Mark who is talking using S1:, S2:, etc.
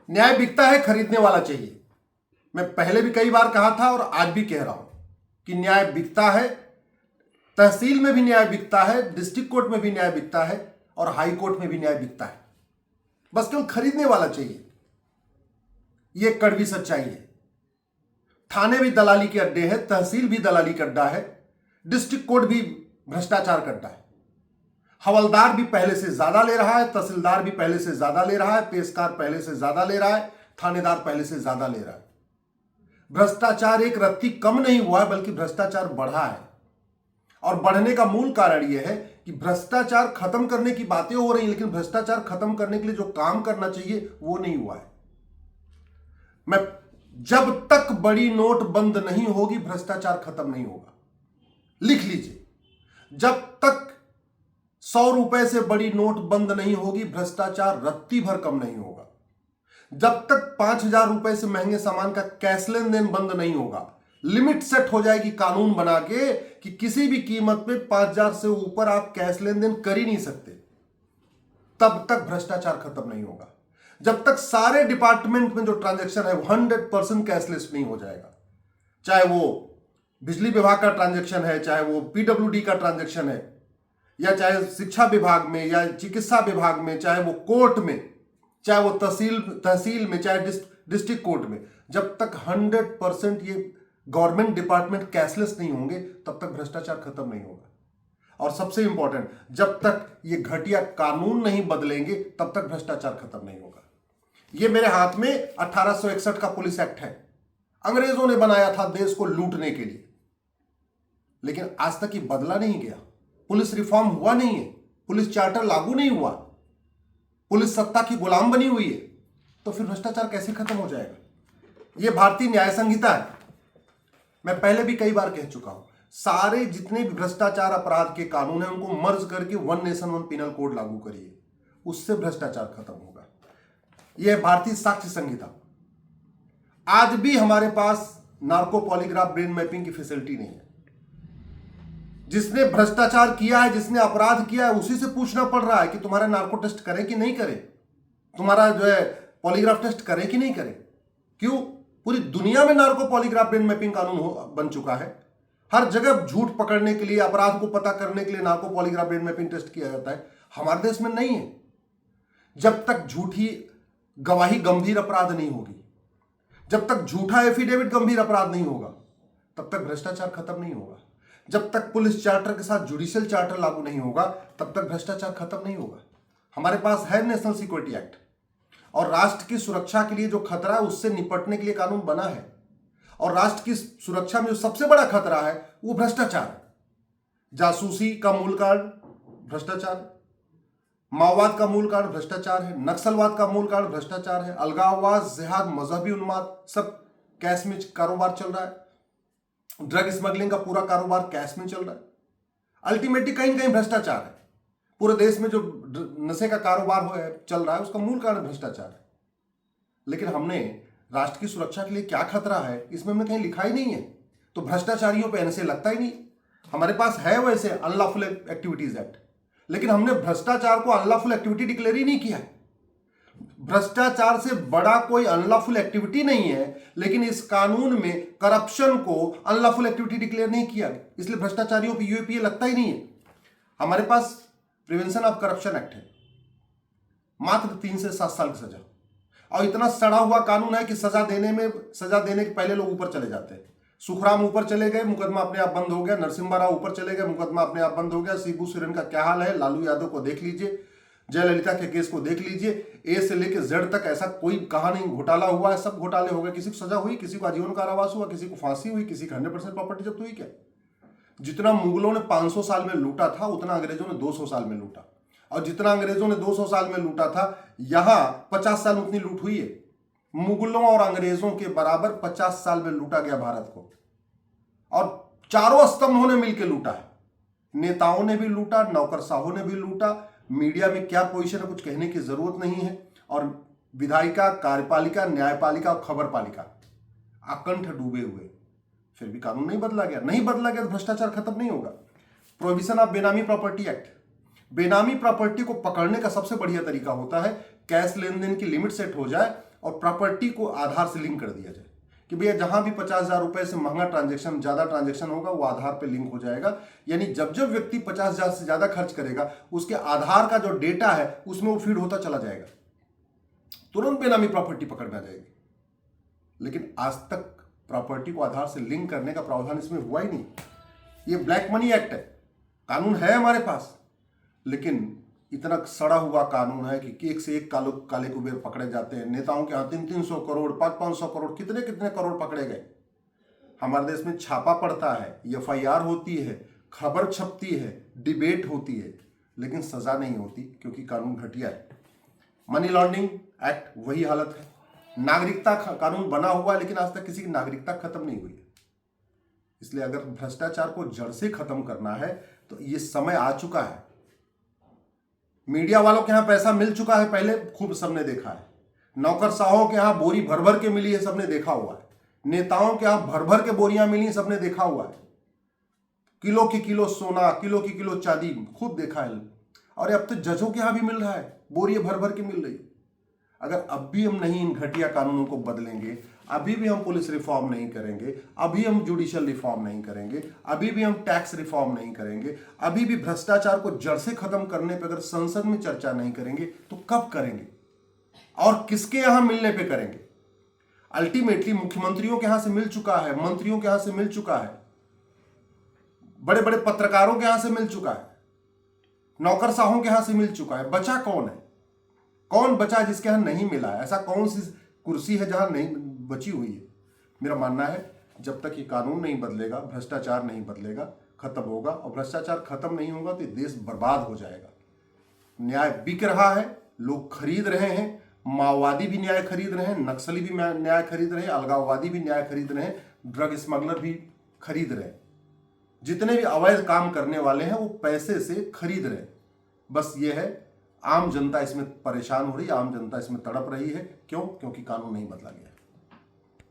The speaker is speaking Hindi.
S1: न्याय बिकता है, खरीदने वाला चाहिए। मैं पहले भी कई बार कहा था और आज भी कह रहा हूं कि न्याय बिकता है। तहसील में भी न्याय बिकता है, डिस्ट्रिक्ट कोर्ट में भी न्याय बिकता है और हाई कोर्ट में भी न्याय बिकता है। बस केवल खरीदने वाला चाहिए। यह कड़वी सच्चाई है। थाने भी दलाली के अड्डे हैं, तहसील भी दलाली का अड्डा है, डिस्ट्रिक्ट कोर्ट भी भ्रष्टाचार का अड्डा है। हवलदार भी पहले से ज्यादा ले रहा है, तहसीलदार भी पहले से ज्यादा ले रहा है, पेशकार पहले से ज्यादा ले रहा है, थानेदार पहले से ज्यादा ले रहा है। भ्रष्टाचार एक रत्ती कम नहीं हुआ है, बल्कि भ्रष्टाचार बढ़ा है। और बढ़ने का मूल कारण यह है कि भ्रष्टाचार खत्म करने की बातें हो रही हैं, लेकिन भ्रष्टाचार खत्म करने के लिए जो काम करना चाहिए वो नहीं हुआ है। जब तक बड़ी नोट बंद नहीं होगी, भ्रष्टाचार खत्म नहीं होगा। लिख लीजिए, जब तक 100 रुपए से बड़ी नोट बंद नहीं होगी, भ्रष्टाचार रत्ती भर कम नहीं होगा। जब तक 5,000 रुपए से महंगे सामान का कैश लेन देन बंद नहीं होगा, लिमिट सेट हो जाएगी कानून बना के कि किसी भी कीमत पे 5,000 से ऊपर आप कैश लेन देन कर ही नहीं सकते, तब तक भ्रष्टाचार खत्म नहीं होगा। जब तक सारे डिपार्टमेंट में जो ट्रांजैक्शन है वो 100% कैशलेस नहीं हो जाएगा, चाहे वो बिजली विभाग का ट्रांजैक्शन है, चाहे वो पीडब्ल्यूडी का ट्रांजैक्शन है, या चाहे शिक्षा विभाग में या चिकित्सा विभाग में, चाहे वो कोर्ट में, चाहे वो तहसील में, चाहे डिस्ट्रिक्ट कोर्ट में, जब तक 100% ये गवर्नमेंट डिपार्टमेंट कैशलेस नहीं होंगे, तब तक भ्रष्टाचार खत्म नहीं होगा। और सबसे इंपॉर्टेंट, जब तक ये घटिया कानून नहीं बदलेंगे, तब तक भ्रष्टाचार खत्म नहीं होगा। ये मेरे हाथ में 1861 का पुलिस एक्ट है। अंग्रेजों ने बनाया था देश को लूटने के लिए, लेकिन आज तक ये बदला नहीं गया। पुलिस रिफॉर्म हुआ नहीं है, पुलिस चार्टर लागू नहीं हुआ, पुलिस सत्ता की गुलाम बनी हुई है, तो फिर भ्रष्टाचार कैसे खत्म हो जाएगा? यह भारतीय न्याय संहिता है। मैं पहले भी कई बार कह चुका हूं, सारे जितने भी भ्रष्टाचार अपराध के कानून हैं उनको मर्ज करके one nation one penal code लागू करिए, उससे भ्रष्टाचार खत्म होगा। यह भारतीय साक्ष्य संहिता। आज भी हमारे पास नार्को पॉलीग्राफ ब्रेन मैपिंग की फैसिलिटी नहीं है। जिसने भ्रष्टाचार किया है, जिसने अपराध किया है, उसी से पूछना पड़ रहा है कि तुम्हारा नार्को टेस्ट करें कि नहीं करें, तुम्हारा जो है पॉलीग्राफ टेस्ट करें कि नहीं करें। क्यों? पूरी दुनिया में नार्को पॉलीग्राफ ब्रेन मैपिंग कानून बन चुका है। हर जगह झूठ पकड़ने के लिए, अपराध को पता करने के लिए narco polygraph brain mapping test किया जाता है। हमारे देश में नहीं है। जब तक झूठी गवाही गंभीर अपराध नहीं होगी, जब तक झूठा एफिडेविट गंभीर अपराध नहीं होगा, तब तक भ्रष्टाचार खत्म नहीं होगा। जब तक पुलिस चार्टर के साथ जुडिशियल चार्टर लागू नहीं होगा, तब तक भ्रष्टाचार खत्म नहीं होगा। हमारे पास है नेशनल सिक्योरिटी एक्ट, और राष्ट्र की सुरक्षा के लिए जो खतरा है उससे निपटने के लिए कानून बना है। और राष्ट्र की सुरक्षा में जो सबसे बड़ा खतरा है वो भ्रष्टाचार है। जासूसी का मूल कारण भ्रष्टाचार है, माओवाद का मूल कारण भ्रष्टाचार है, नक्सलवाद का मूल कारण भ्रष्टाचार है, अलगाववाद, जिहाद, मजहबी उन्माद, सब कैश में कारोबार चल रहा है। ड्रग स्मगलिंग का पूरा कारोबार कैश में चल रहा है। अल्टीमेटली कहीं कहीं भ्रष्टाचार है। पूरे देश में जो नशे का कारोबार चल रहा है उसका मूल कारण भ्रष्टाचार है। लेकिन हमने राष्ट्र की सुरक्षा के लिए क्या खतरा है इसमें हमने कहीं लिखा ही नहीं है, तो भ्रष्टाचारियों पे ऐसे लगता ही नहीं। हमारे पास है वैसे अनलॉफुल एक्टिविटीज एक्ट, लेकिन हमने भ्रष्टाचार को अनलॉफुल एक्टिविटी डिक्लेयर ही नहीं किया है। भ्रष्टाचार से बड़ा कोई अनलॉफुल एक्टिविटी नहीं है, लेकिन इस कानून में करप्शन को अनलॉफुल एक्टिविटी डिक्लेयर नहीं किया, इसलिए भ्रष्टाचारियों पे यूएपीए लगता ही नहीं है। हमारे पास प्रिवेंशन ऑफ करप्शन एक्ट है, मात्र 3 से 7 साल की सजा, और इतना सड़ा हुआ कानून है कि सजा देने के पहले लोग ऊपर चले जाते हैं। सुखराम ऊपर चले गए, मुकदमा अपने आप बंद हो गया। नरसिम्हा राव ऊपर चले गए, मुकदमा अपने आप बंद हो गया। शिबू सोरेन का क्या हाल है, लालू यादव को देख लीजिए, जयललिता के केस को देख लीजिए, ए से लेकर जेड तक ऐसा कोई कहा नहीं घोटाला हुआ है, सब घोटाले हो गए। किसी को सजा हुई, किसी को आजीवन कारावास हुआ, किसी को फांसी हुई, किसी का 100% प्रॉपर्टी जब्त हुई। क्या जितना मुगलों ने 500 साल में लूटा था, उतना अंग्रेजों ने 200 साल में लूटा, और जितना अंग्रेजों ने 200 साल में लूटा था, यहां 50 साल उतनी लूट हुई है। मुगलों और अंग्रेजों के बराबर 50 साल में लूटा गया भारत को, और चारों स्तंभों ने मिलकर लूटा है। नेताओं ने भी लूटा, नौकरशाहों ने भी लूटा। मीडिया में क्या पोजीशन है कुछ कहने की जरूरत नहीं है, और विधायिका, कार्यपालिका, न्यायपालिका और खबरपालिका अकंठ डूबे हुए, फिर भी कानून नहीं बदला गया। नहीं बदला गया तो भ्रष्टाचार खत्म नहीं होगा। प्रोहिबिशन ऑफ बेनामी प्रॉपर्टी एक्ट, बेनामी प्रॉपर्टी को पकड़ने का सबसे बढ़िया तरीका होता है कैश लेन देन की लिमिट सेट हो जाए और प्रॉपर्टी को आधार से लिंक कर दिया जाए कि भैया जहां भी 50,000 रुपए से महंगा ट्रांजेक्शन, ज्यादा ट्रांजेक्शन होगा वो आधार पे लिंक हो जाएगा। यानी जब जब व्यक्ति 50,000 से ज्यादा खर्च करेगा उसके आधार का जो डेटा है उसमें वो फीड होता चला जाएगा, तुरंत बेनामी प्रॉपर्टी पकड़ में आ जाएगी। लेकिन आज तक प्रॉपर्टी को आधार से लिंक करने का प्रावधान इसमें हुआ ही नहीं। ये ब्लैक मनी एक्ट है, कानून है हमारे पास, लेकिन इतना सड़ा हुआ कानून है कि एक से एक काले कुबेर पकड़े जाते हैं। नेताओं के यहाँ 300 करोड़ 500 करोड़ कितने करोड़ पकड़े गए। हमारे देश में छापा पड़ता है, FIR होती है, खबर छपती है, डिबेट होती है, लेकिन सजा नहीं होती क्योंकि कानून घटिया है। मनी लॉन्ड्रिंग एक्ट वही हालत है। नागरिकता कानून बना हुआ है लेकिन आज तक किसी की नागरिकता खत्म नहीं हुई है। इसलिए अगर भ्रष्टाचार को जड़ से खत्म करना है तो ये समय आ चुका है। मीडिया वालों के यहां पैसा मिल चुका है, पहले खूब सबने देखा है। नौकरशाहों के यहां बोरी भर भर के मिली है, सबने देखा हुआ है। नेताओं के यहां भर भर के बोरियां मिली, सबने देखा हुआ है। किलो की किलो सोना, किलो की किलो चांदी खूब देखा है। और अब तो जजों के यहां भी मिल रहा है, बोरी भर भर के मिल रही है। अगर अब भी हम नहीं इन घटिया कानूनों को बदलेंगे, अभी भी हम पुलिस रिफॉर्म नहीं करेंगे, अभी हम जुडिशियल रिफॉर्म नहीं करेंगे, अभी भी हम टैक्स रिफॉर्म नहीं करेंगे, अभी भी भ्रष्टाचार को जड़ से खत्म करने पर अगर संसद में चर्चा नहीं करेंगे तो कब करेंगे और किसके यहां मिलने पे करेंगे। अल्टीमेटली मुख्यमंत्रियों के यहां से मिल चुका है, मंत्रियों के यहां से मिल चुका है, बड़े बड़े पत्रकारों के यहां से मिल चुका है, नौकरशाहों के यहां से मिल चुका है। बचा कौन है? कौन बचा जिसके यहां नहीं मिला है? ऐसा कौन सी कुर्सी है जहां नहीं बची हुई है? मेरा मानना है जब तक ये कानून नहीं बदलेगा, भ्रष्टाचार नहीं बदलेगा, खत्म होगा। और भ्रष्टाचार खत्म नहीं होगा तो देश बर्बाद हो जाएगा। न्याय बिक रहा है, लोग खरीद रहे हैं, माओवादी भी न्याय खरीद रहे हैं, नक्सली भी न्याय खरीद रहे हैं, अलगाववादी भी न्याय खरीद रहे हैं, ड्रग स्मगलर भी खरीद रहे हैं। जितने भी अवैध काम करने वाले हैं वो पैसे से खरीद रहे हैं। बस ये है, आम जनता इसमें परेशान हो रही है, आम जनता इसमें तड़प रही है। क्यों? क्योंकि कानून नहीं बदला गया।